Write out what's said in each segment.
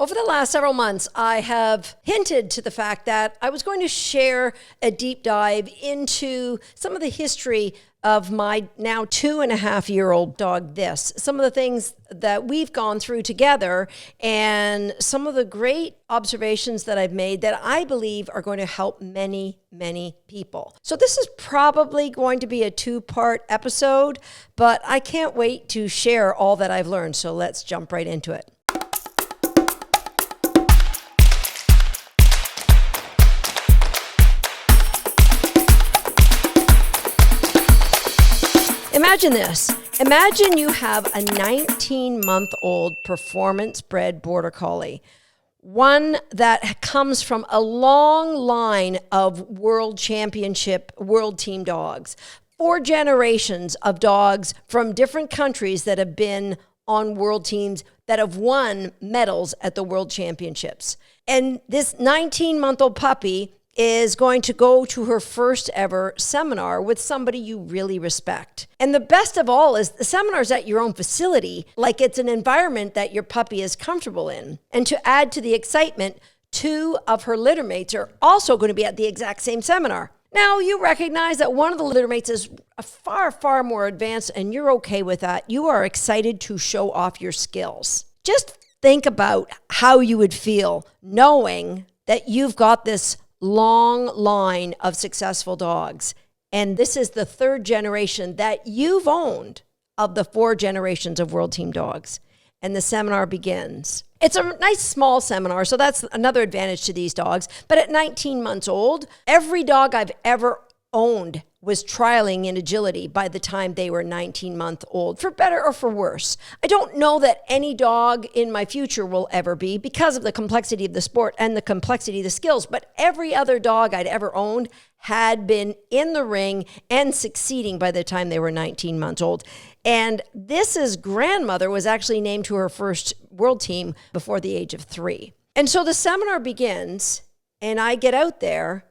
Over the last several months, I have hinted to the fact that I was going to share a deep dive into some of the history of my now 2.5-year-old dog, This. Some of the things that we've gone through together and some of the great observations that I've made that I believe are going to help many, many people. So this is probably going to be a 2-part episode, but I can't wait to share all that I've learned. So let's jump right into it. Imagine this. Imagine you have a 19-month-old performance-bred Border Collie, one that comes from a long line of world championship, world team dogs, 4 generations of dogs from different countries that have been on world teams that have won medals at the world championships. And this 19-month-old puppy is going to go to her first ever seminar with somebody you really respect. And the best of all is the seminar's at your own facility, like it's an environment that your puppy is comfortable in. And to add to the excitement, 2 of her littermates are also going to be at the exact same seminar. Now, you recognize that one of the littermates is far, far more advanced, and you're okay with that. You are excited to show off your skills. Just think about how you would feel knowing that you've got this long line of successful dogs. And this is the 3rd generation that you've owned of the 4 generations of world team dogs. And the seminar begins. It's a nice small seminar, so that's another advantage to these dogs. But at 19 months old, every dog I've ever owned was trialing in agility by the time they were 19 months old, for better or for worse. I don't know that any dog in my future will ever be because of the complexity of the sport and the complexity of the skills, but every other dog I'd ever owned had been in the ring and succeeding by the time they were 19 months old. And This's grandmother was actually named to her first world team before the age of 3. And so the seminar begins, and I get out there,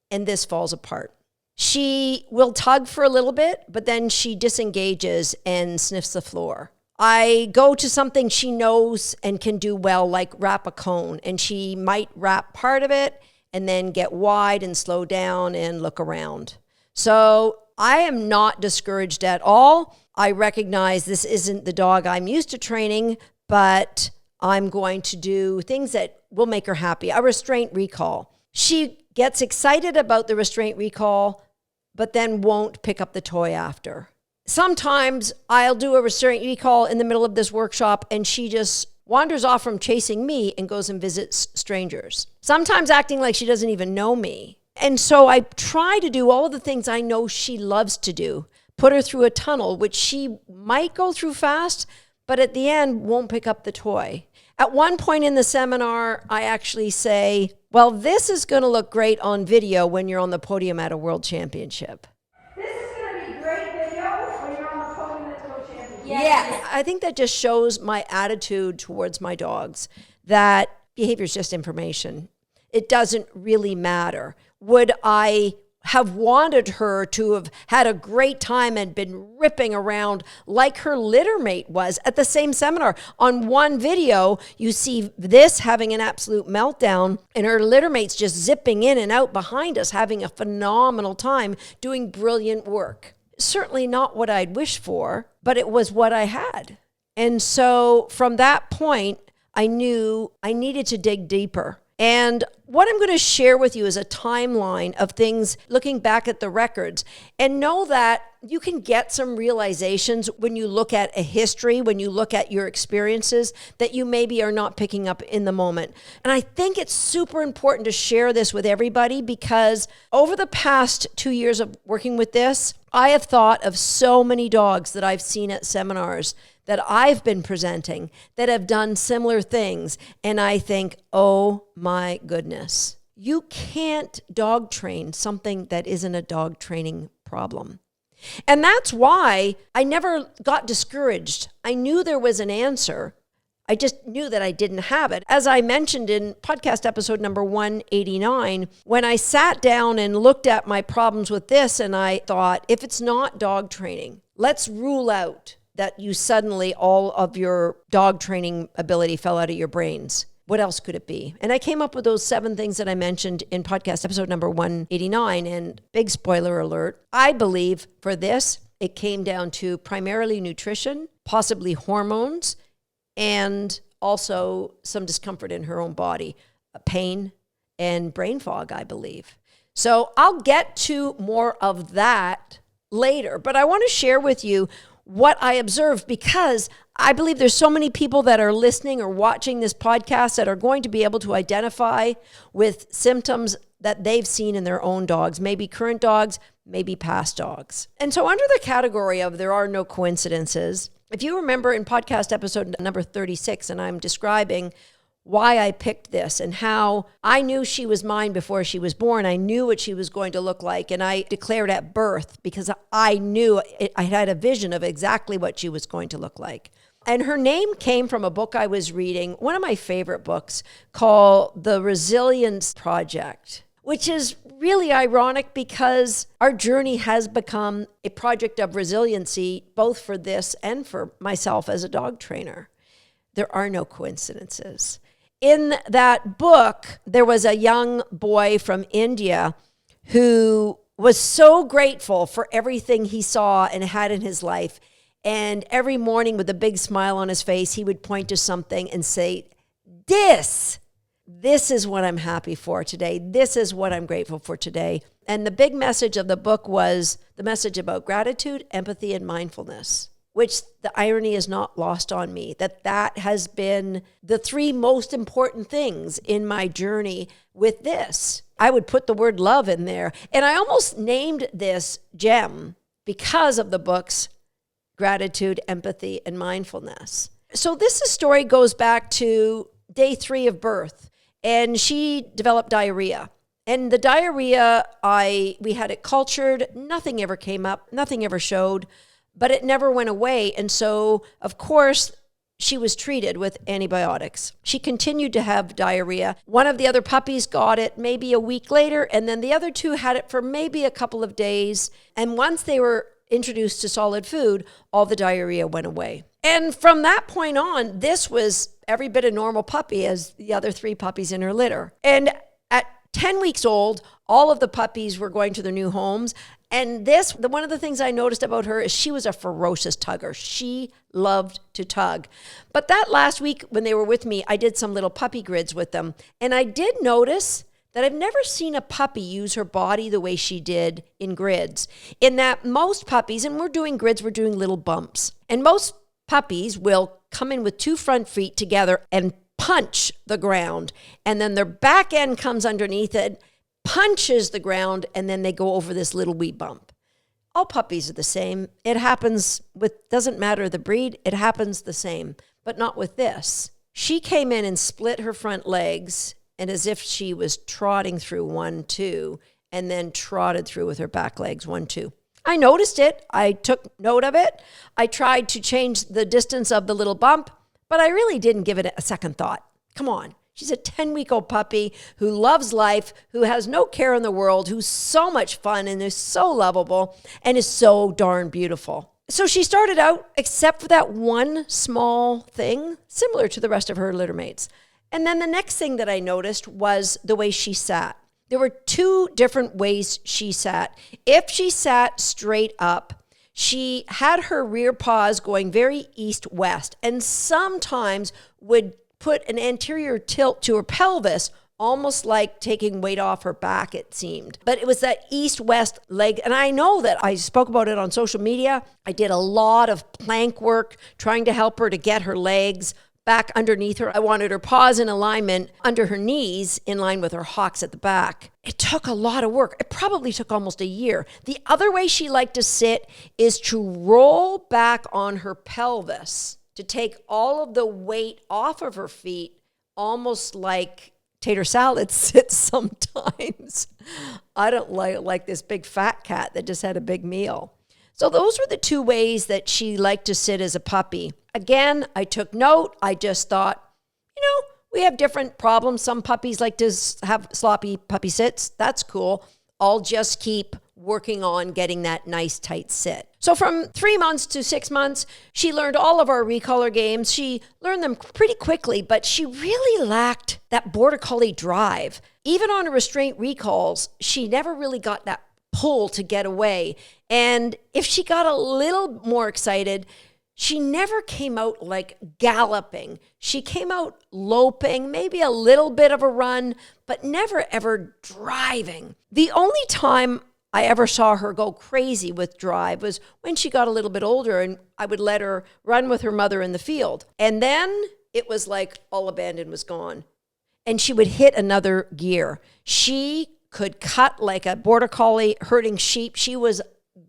and this falls apart. She will tug for a little bit, but then she disengages and sniffs the floor. I go to something she knows and can do well, like wrap a cone, and she might wrap part of it and then get wide and slow down and look around. So I am not discouraged at all. I recognize this isn't the dog I'm used to training, but I'm going to do things that will make her happy. A restraint recall. She gets excited about the restraint recall, but then won't pick up the toy after. Sometimes I'll do a restraint recall in the middle of this workshop and she just wanders off from chasing me and goes and visits strangers. Sometimes acting like she doesn't even know me. And so I try to do all of the things I know she loves to do. Put her through a tunnel, which she might go through fast, but at the end won't pick up the toy. At one point in the seminar, I actually say, well, this is going to look great on video when you're on the podium at a world championship. This is going to be great video when you're on the podium at the world championship. Yeah. I think that just shows my attitude towards my dogs, that behavior is just information. It doesn't really matter. Would I have wanted her to have had a great time and been ripping around like her littermate was at the same seminar? On one video, you see This having an absolute meltdown and her littermate's just zipping in and out behind us, having a phenomenal time doing brilliant work. Certainly not what I'd wished for, but it was what I had. And so from that point, I knew I needed to dig deeper. And what I'm going to share with you is a timeline of things looking back at the records, and know that you can get some realizations when you look at a history, when you look at your experiences that you maybe are not picking up in the moment. And I think it's super important to share this with everybody because over the past 2 years of working with this, I have thought of so many dogs that I've seen at seminars that I've been presenting that have done similar things. And I think, oh my goodness, you can't dog train something that isn't a dog training problem. And that's why I never got discouraged. I knew there was an answer. I just knew that I didn't have it. As I mentioned in podcast episode number 189, when I sat down and looked at my problems with this, and I thought, if it's not dog training, let's rule out that you suddenly all of your dog training ability fell out of your brains. what else could it be? And I came up with those 7 things that I mentioned in podcast episode number 189. And big spoiler alert, I believe for this, it came down to primarily nutrition, possibly hormones, and also some discomfort in her own body, pain and brain fog, I believe. So I'll get to more of that later, but I want to share with you what I observed, because I believe there's so many people that are listening or watching this podcast that are going to be able to identify with symptoms that they've seen in their own dogs, maybe current dogs, maybe past dogs. And so under the category of there are no coincidences, if you remember in podcast episode number 36, and I'm describing why I picked this and how I knew she was mine before she was born. I knew what she was going to look like, and I declared at birth because I knew I had a vision of exactly what she was going to look like. And her name came from a book I was reading, one of my favorite books, called The Resiliency Project, which is really ironic because our journey has become a project of resiliency, both for this and for myself as a dog trainer. There are no coincidences. In that book, there was a young boy from India who was so grateful for everything he saw and had in his life. And every morning with a big smile on his face, he would point to something and say, this is what I'm happy for today. This is what I'm grateful for today. And the big message of the book was the message about gratitude, empathy, and mindfulness, which the irony is not lost on me, that has been the 3 most important things in my journey with this. I would put the word love in there. And I almost named this gem because of the books, Gratitude, Empathy, and Mindfulness. So this story goes back to day 3 of birth, and she developed diarrhea. And the diarrhea, we had it cultured, nothing ever came up, nothing ever showed, but it never went away. And so, of course, she was treated with antibiotics. She continued to have diarrhea. One of the other puppies got it maybe a week later, and then the other 2 had it for maybe a couple of days. And once they were introduced to solid food, all the diarrhea went away. And from that point on, this was every bit a normal puppy as the other 3 puppies in her litter. And at 10 weeks old, all of the puppies were going to their new homes. And one of the things I noticed about her is she was a ferocious tugger. She loved to tug. But that last week when they were with me, I did some little puppy grids with them. And I did notice that I've never seen a puppy use her body the way she did in grids. In that most puppies, and we're doing grids, we're doing little bumps. And most puppies will come in with 2 front feet together and punch the ground. And then their back end comes underneath it, punches the ground, and then they go over this little wee bump. All puppies are the same. It happens doesn't matter the breed, it happens the same, but not with this. She came in and split her front legs, and as if she was trotting through 1, 2, and then trotted through with her back legs 1, 2. I noticed it. I took note of it. I tried to change the distance of the little bump, but I really didn't give it a second thought. Come on. She's a 10-week-old puppy who loves life, who has no care in the world, who's so much fun and is so lovable and is so darn beautiful. So she started out, except for that one small thing, similar to the rest of her litter mates. And then the next thing that I noticed was the way she sat. There were 2 different ways she sat. If she sat straight up, she had her rear paws going very east-west and sometimes would put an anterior tilt to her pelvis, almost like taking weight off her back, it seemed. But it was that east-west leg. And I know that I spoke about it on social media. I did a lot of plank work trying to help her to get her legs back underneath her. I wanted her paws in alignment under her knees in line with her hocks at the back. It took a lot of work. It probably took almost a year. The other way she liked to sit is to roll back on her pelvis to take all of the weight off of her feet, almost like tater salad sits sometimes. I don't like this big fat cat that just had a big meal. So those were the 2 ways that she liked to sit as a puppy. Again, I took note. I just thought, we have different problems. Some puppies like to have sloppy puppy sits. That's cool. I'll just keep working on getting that nice tight sit. So from 3 months to 6 months, she learned all of our recolor games. She learned them pretty quickly, but she really lacked that Border Collie drive. Even on her restraint recalls, she never really got that pull to get away. And if she got a little more excited, she never came out like galloping. She came out loping, maybe a little bit of a run, but never ever driving. The only time I ever saw her go crazy with drive was when she got a little bit older and I would let her run with her mother in the field. And then it was like all abandon was gone. And she would hit another gear. She could cut like a Border Collie herding sheep. She was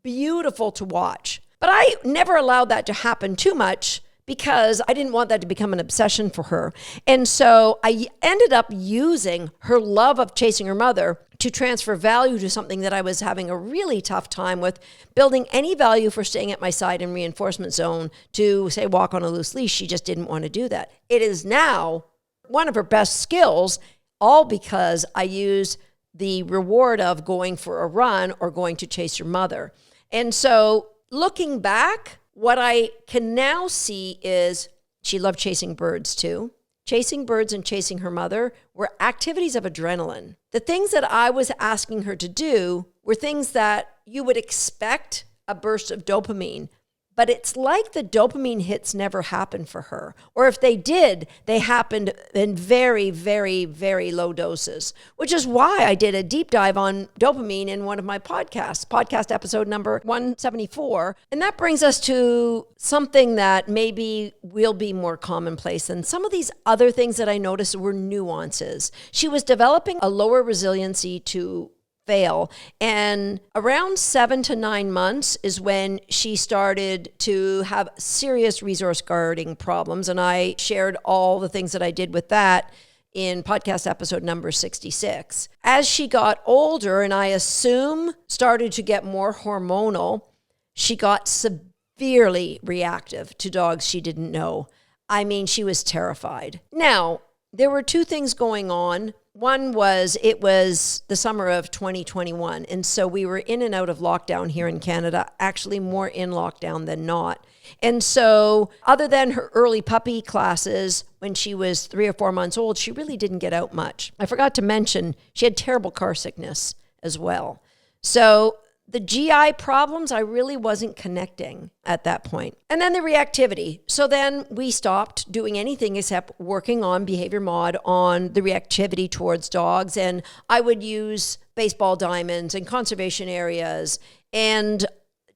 beautiful to watch. But I never allowed that to happen too much because I didn't want that to become an obsession for her. And so I ended up using her love of chasing her mother to transfer value to something that I was having a really tough time with, building any value for staying at my side in reinforcement zone to, say, walk on a loose leash. She just didn't want to do that. It is now one of her best skills, all because I use the reward of going for a run or going to chase your mother. And so looking back, what I can now see is she loved chasing birds too. Chasing birds and chasing her mother were activities of adrenaline. The things that I was asking her to do were things that you would expect a burst of dopamine, but it's like the dopamine hits never happened for her. Or if they did, they happened in very, very, very low doses, which is why I did a deep dive on dopamine in one of my podcasts, podcast episode number 174. And that brings us to something that maybe will be more commonplace than some of these other things that I noticed were nuances. She was developing a lower resiliency to fail. And around 7 to 9 months is when she started to have serious resource guarding problems. And I shared all the things that I did with that in podcast episode number 66. As she got older, and I assume started to get more hormonal, she got severely reactive to dogs she didn't know. I mean, she was terrified. Now, there were two things going on. One was, it was the summer of 2021. And so we were in and out of lockdown here in Canada, actually more in lockdown than not. And so other than her early puppy classes, when she was 3 or 4 months old, she really didn't get out much. I forgot to mention, she had terrible car sickness as well. So the GI problems, I really wasn't connecting at that point. And then the reactivity. So then we stopped doing anything except working on behavior mod on the reactivity towards dogs. And I would use baseball diamonds and conservation areas. And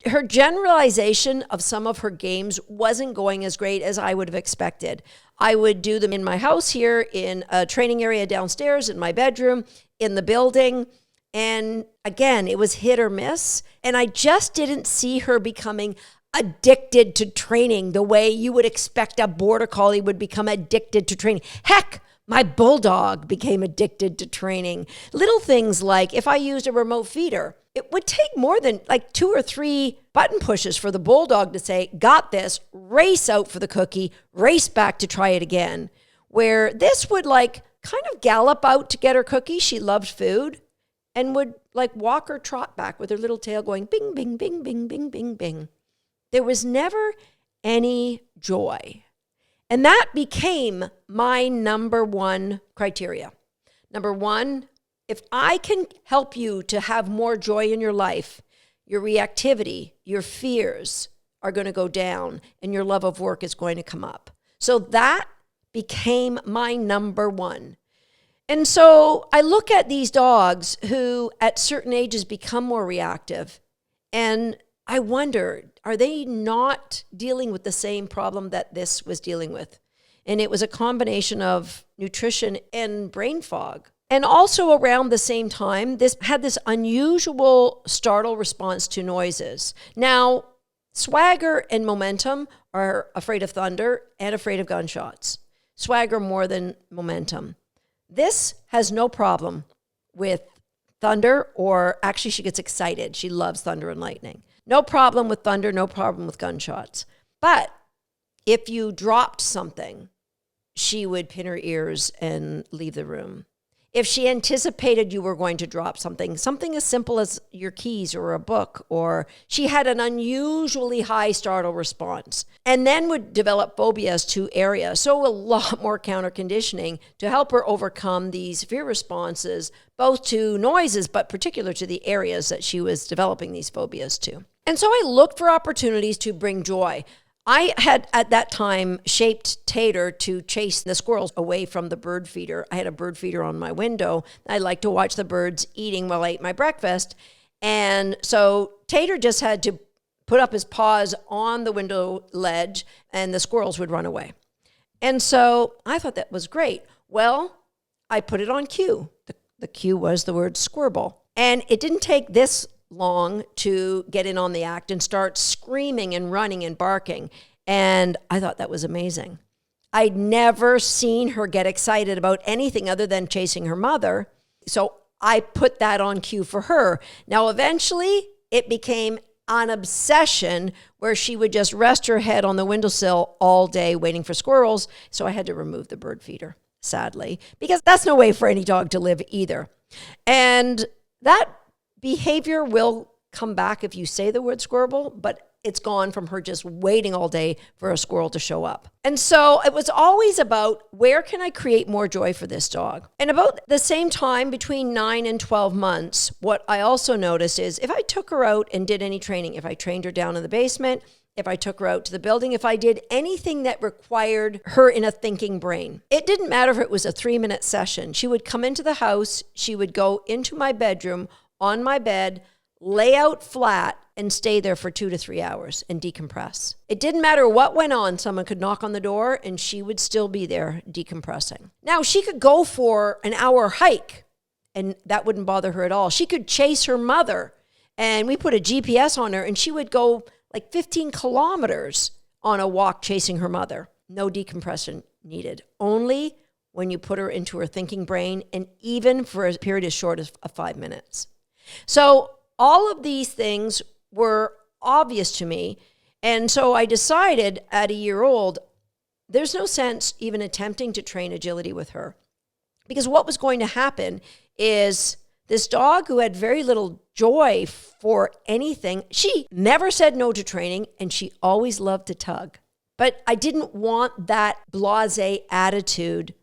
her generalization of some of her games wasn't going as great as I would have expected. I would do them in my house here, in a training area downstairs, in my bedroom, in the building. And again, it was hit or miss. And I just didn't see her becoming addicted to training the way you would expect a Border Collie would become addicted to training. Heck, my bulldog became addicted to training. Little things like if I used a remote feeder, it would take more than like 2 or 3 button pushes for the bulldog to say, got this, race out for the cookie, race back to try it again. Where this would like kind of gallop out to get her cookie. She loved food. And would like walk or trot back with her little tail going bing, bing, bing, bing, bing, bing, bing. There was never any joy. And that became my number one criteria. Number one, if I can help you to have more joy in your life, your reactivity, your fears are going to go down and your love of work is going to come up. So that became my number one. And so I look at these dogs who at certain ages become more reactive, and I wonder, are they not dealing with the same problem that this was dealing with? And it was a combination of nutrition and brain fog. And also around the same time, this had this unusual startle response to noises. Now, Swagger and Momentum are afraid of thunder and afraid of gunshots. Swagger more than Momentum. This has no problem with thunder, or actually she gets excited. She loves thunder and lightning. No problem with thunder, no problem with gunshots. But if you dropped something, she would pin her ears and leave the room. If she anticipated you were going to drop something as simple as your keys or a book, or she had an unusually high startle response, and then would develop phobias to areas. So a lot more counter conditioning to help her overcome these fear responses, both to noises, but particular to the areas that she was developing these phobias to. And so I looked for opportunities to bring joy. I had at that time shaped Tater to chase the squirrels away from the bird feeder. I had a bird feeder on my window. I liked to watch the birds eating while I ate my breakfast. And so Tater just had to put up his paws on the window ledge and the squirrels would run away. And so I thought that was great. Well, I put it on cue. The cue was the word squirrel. And it didn't take this long to get in on the act and start screaming and running and barking. And I thought that was amazing. I'd never seen her get excited about anything other than chasing her mother. So I put that on cue for her. Now, eventually it became an obsession where she would just rest her head on the windowsill all day waiting for squirrels. So I had to remove the bird feeder, sadly, because that's no way for any dog to live either. And that behavior will come back if you say the word squirrel, but it's gone from her just waiting all day for a squirrel to show up. And so it was always about, where can I create more joy for this dog? And about the same time, between 9 and 12 months, what I also noticed is if I took her out and did any training, if I trained her down in the basement, if I took her out to the building, if I did anything that required her in a thinking brain, it didn't matter if it was a 3-minute session. She would come into the house, she would go into my bedroom, on my bed, lay out flat, and stay there for 2 to 3 hours and decompress. It didn't matter what went on. Someone could knock on the door and she would still be there decompressing. Now, she could go for an hour hike and that wouldn't bother her at all. She could chase her mother and we put a GPS on her and she would go like 15 kilometers on a walk chasing her mother. No decompression needed. Only when you put her into her thinking brain, and even for a period as short as 5 minutes. So all of these things were obvious to me. And so I decided at a year old, there's no sense even attempting to train agility with her. Because what was going to happen is this dog who had very little joy for anything, she never said no to training and she always loved to tug. But I didn't want that blasé attitude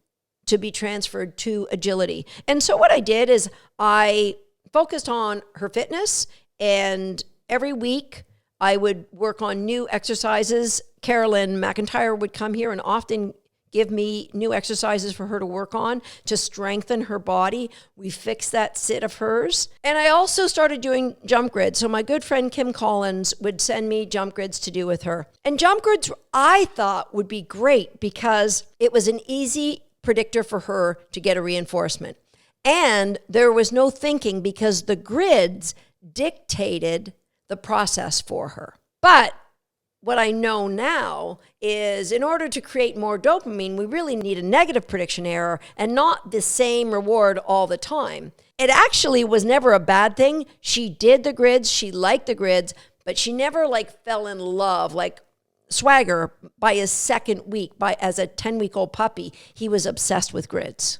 to be transferred to agility. And so what I did is I focused on her fitness, and every week I would work on new exercises. Carolyn McIntyre would come here and often give me new exercises for her to work on to strengthen her body. We fixed that sit of hers. And I also started doing jump grids. So my good friend Kim Collins would send me jump grids to do with her. And jump grids I thought would be great because it was an easy predictor for her to get a reinforcement. And there was no thinking because the grids dictated the process for her. But what I know now is in order to create more dopamine, we really need a negative prediction error and not the same reward all the time. It actually was never a bad thing. She did the grids, she liked the grids, but she never fell in love. Like Swagger, by his second week, as a 10-week-old puppy, he was obsessed with grids.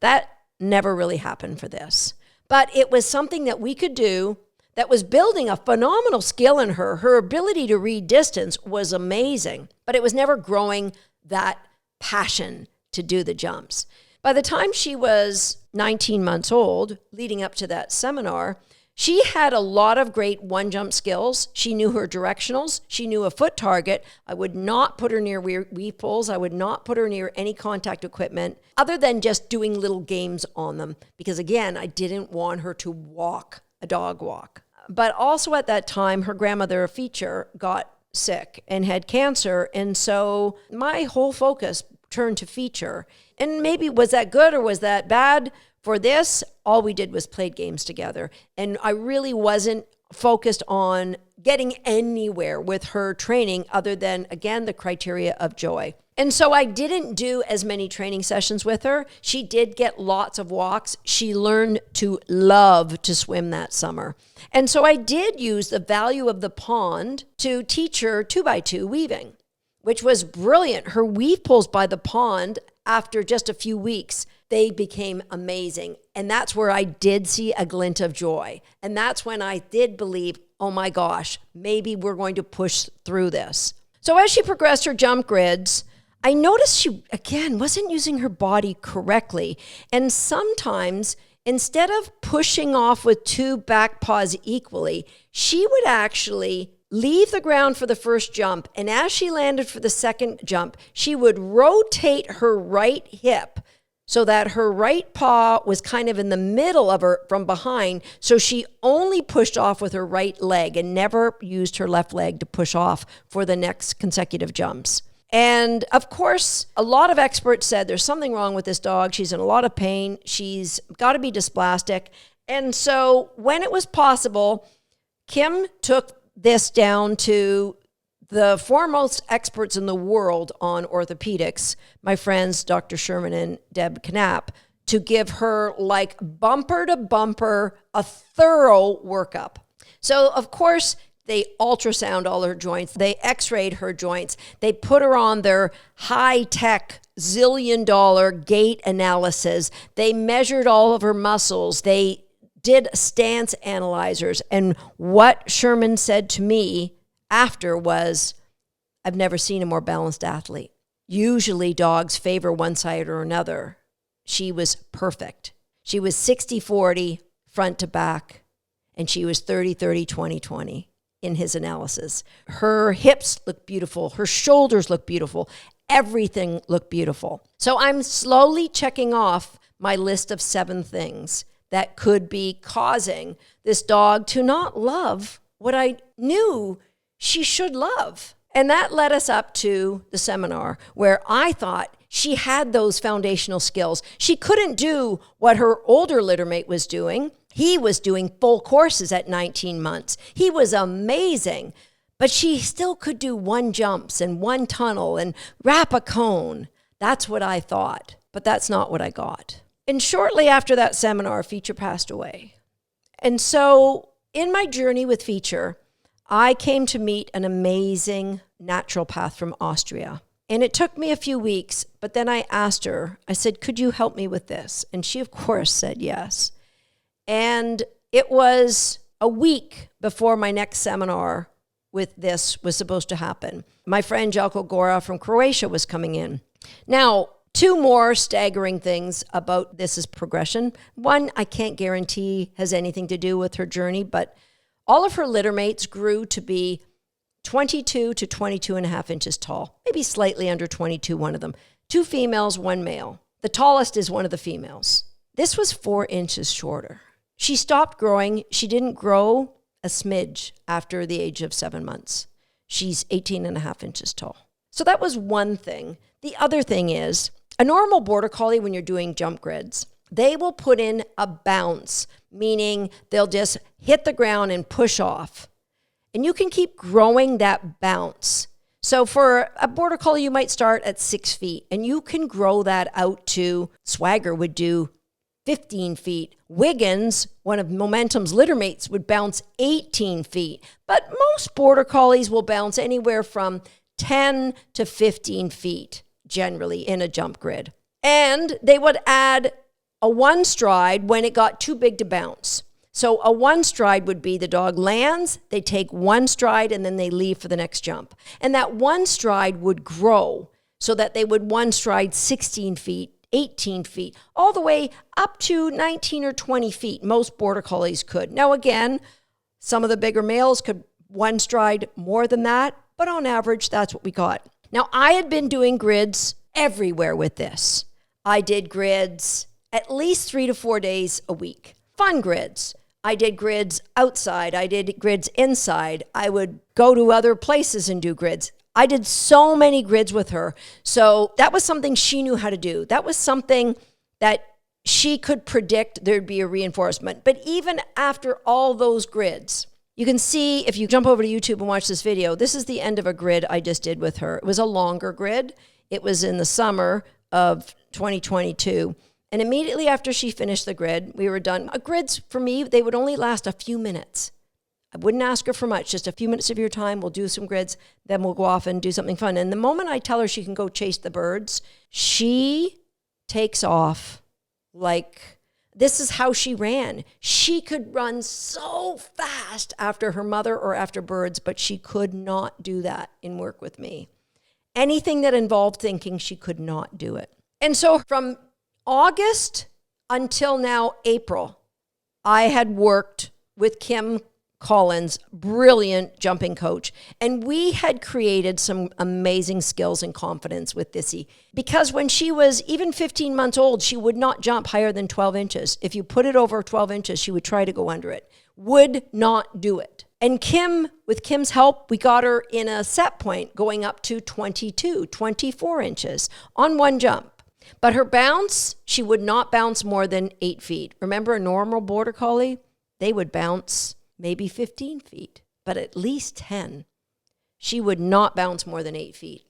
That never really happened for this. But it was something that we could do that was building a phenomenal skill in her. Her ability to read distance was amazing, but it was never growing that passion to do the jumps. By the time she was 19 months old, leading up to that seminar, she had a lot of great one-jump skills. She knew her directionals. She knew a foot target. I would not put her near weave poles. I would not put her near any contact equipment other than just doing little games on them because, again, I didn't want her to walk a dog walk. But also at that time, her grandmother, Feature, got sick and had cancer. And so my whole focus turned to Feature. And maybe was that good or was that bad? For this, all we did was played games together. And I really wasn't focused on getting anywhere with her training other than, again, the criteria of joy. And so I didn't do as many training sessions with her. She did get lots of walks. She learned to love to swim that summer. And so I did use the value of the pond to teach her 2x2 weaving, which was brilliant. Her weave pulls by the pond after just a few weeks they became amazing. And that's where I did see a glint of joy. And that's when I did believe, oh my gosh, maybe we're going to push through this. So as she progressed her jump grids, I noticed she, again, wasn't using her body correctly. And sometimes, instead of pushing off with 2 back paws equally, she would actually leave the ground for the first jump. And as she landed for the second jump, she would rotate her right hip so that her right paw was kind of in the middle of her from behind. So she only pushed off with her right leg and never used her left leg to push off for the next consecutive jumps. And of course, a lot of experts said there's something wrong with this dog. She's in a lot of pain. She's got to be dysplastic. And so when it was possible, Kim took this down to the foremost experts in the world on orthopedics, my friends, Dr. Sherman and Deb Knapp, to give her like bumper to bumper, a thorough workup. So of course, they ultrasound all her joints. They x-rayed her joints. They put her on their high-tech zillion-dollar gait analysis. They measured all of her muscles. They did stance analyzers. And what Sherman said to me after was, I've never seen a more balanced athlete. Usually dogs favor one side or another. She was perfect. She was 60-40 front to back, and she was 30-30, 20-20 in his analysis. Her hips look beautiful. Her shoulders look beautiful. Everything looked beautiful. So I'm slowly checking off my list of 7 things that could be causing this dog to not love what I knew she should love. And that led us up to the seminar where I thought she had those foundational skills. She couldn't do what her older littermate was doing. He was doing full courses at 19 months. He was amazing, but she still could do 1 jumps and 1 tunnel and wrap a cone. That's what I thought, but that's not what I got. And shortly after that seminar, Feature passed away. And so in my journey with Feature, I came to meet an amazing naturopath from Austria. And it took me a few weeks, but then I asked her, I said, could you help me with this? And she, of course, said yes. And it was a week before my next seminar with this was supposed to happen. My friend Jelko Gora from Croatia was coming in. Now, 2 more staggering things about this progression. 1, I can't guarantee has anything to do with her journey, but all of her littermates grew to be 22 to 22 and a half inches tall, maybe slightly under 22, one of them. 2 females, 1 male. The tallest is one of the females. This was 4 inches shorter. She stopped growing. She didn't grow a smidge after the age of 7 months. She's 18 and a half inches tall. So that was one thing. The other thing is, a normal Border Collie, when you're doing jump grids, they will put in a bounce, meaning they'll just hit the ground and push off. And you can keep growing that bounce. So for a Border Collie, you might start at 6 feet, and you can grow that out to, Swagger would do 15 feet. Wiggins, one of Momentum's littermates, would bounce 18 feet. But most Border Collies will bounce anywhere from 10 to 15 feet, generally, in a jump grid. And they would add a 1 stride when it got too big to bounce. So a 1 stride would be the dog lands, they take 1 stride, and then they leave for the next jump. And that 1 stride would grow so that they would 1 stride 16 feet, 18 feet, all the way up to 19 or 20 feet. Most Border Collies could. Now, again, some of the bigger males could 1 stride more than that, but on average, that's what we got. Now, I had been doing grids everywhere with this. I did grids at least 3 to 4 days a week. Fun grids. I did grids outside. I did grids inside. I would go to other places and do grids. I did so many grids with her. So that was something she knew how to do. That was something that she could predict there'd be a reinforcement. But even after all those grids, you can see if you jump over to YouTube and watch this video, this is the end of a grid I just did with her. It was a longer grid. It was in the summer of 2022. And immediately after she finished the grid, we were done. Grids, for me, they would only last a few minutes. I wouldn't ask her for much, just a few minutes of your time. We'll do some grids, then we'll go off and do something fun. And the moment I tell her she can go chase the birds, she takes off like this is how she ran. She could run so fast after her mother or after birds, but she could not do that in work with me. Anything that involved thinking, she could not do it. And so from August until now, April, I had worked with Kim Collins, brilliant jumping coach. And we had created some amazing skills and confidence with Thissy. Because when she was even 15 months old, she would not jump higher than 12 inches. If you put it over 12 inches, she would try to go under it. Would not do it. And Kim, with Kim's help, we got her in a set point going up to 22, 24 inches on one jump. But her bounce, she would not bounce more than 8 feet. Remember a normal Border Collie? They would bounce maybe 15 feet, but at least 10. She would not bounce more than 8 feet.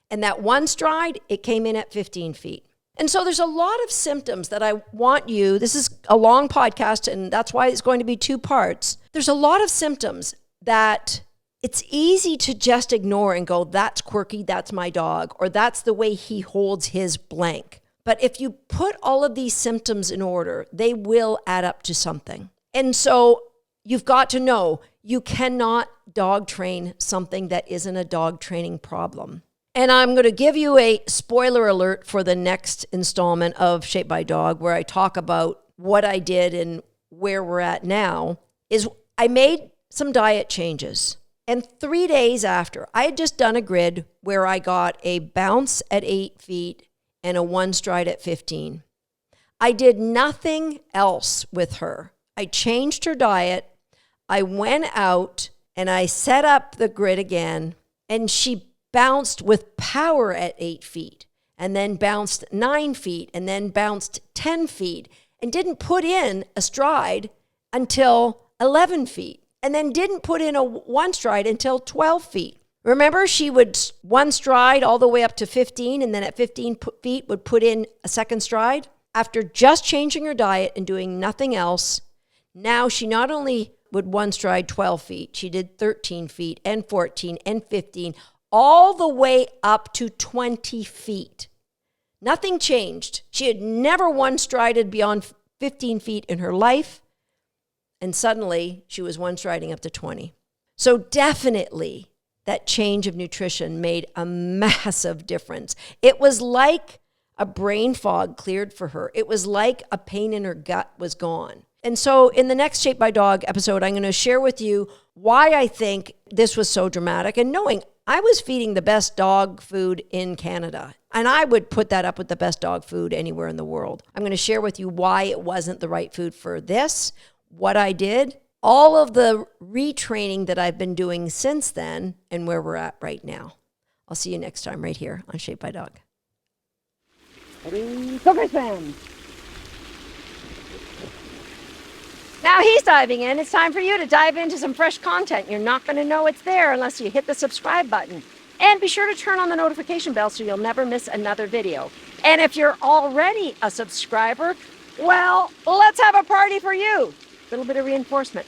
And that one stride, it came in at 15 feet. And so there's a lot of symptoms that I want you, this is a long podcast, and that's why it's going to be 2 parts. There's a lot of symptoms that it's easy to just ignore and go, that's quirky, that's my dog, or that's the way he holds his blank. But if you put all of these symptoms in order, they will add up to something. And so you've got to know you cannot dog train something that isn't a dog training problem. And I'm going to give you a spoiler alert for the next installment of Shaped by Dog, where I talk about what I did and where we're at now, is I made some diet changes. And 3 days after, I had just done a grid where I got a bounce at 8 feet and a one stride at 15. I did nothing else with her. I changed her diet. I went out and I set up the grid again, and she bounced with power at 8 feet, and then bounced 9 feet, and then bounced 10 feet, and didn't put in a stride until 11 feet, and then didn't put in a one stride until 12 feet. Remember, she would one stride all the way up to 15, and then at 15 feet would put in a second stride? After just changing her diet and doing nothing else, now she not only would one stride 12 feet, she did 13 feet and 14 and 15, all the way up to 20 feet. Nothing changed. She had never one strided beyond 15 feet in her life. And suddenly she was one striding up to 20. So definitely that change of nutrition made a massive difference. It was like a brain fog cleared for her. It was like a pain in her gut was gone. And so in the next Shaped by Dog episode, I'm going to share with you why I think this was so dramatic, and knowing I was feeding the best dog food in Canada, and I would put that up with the best dog food anywhere in the world. I'm going to share with you why it wasn't the right food for this, what I did, all of the retraining that I've been doing since then, and where we're at right now. I'll see you next time right here on Shaped by Dog. Cooker's fam. Now he's diving in. It's time for you to dive into some fresh content. You're not going to know it's there unless you hit the subscribe button. And be sure to turn on the notification bell so you'll never miss another video. And if you're already a subscriber, well, let's have a party for you. A little bit of reinforcement.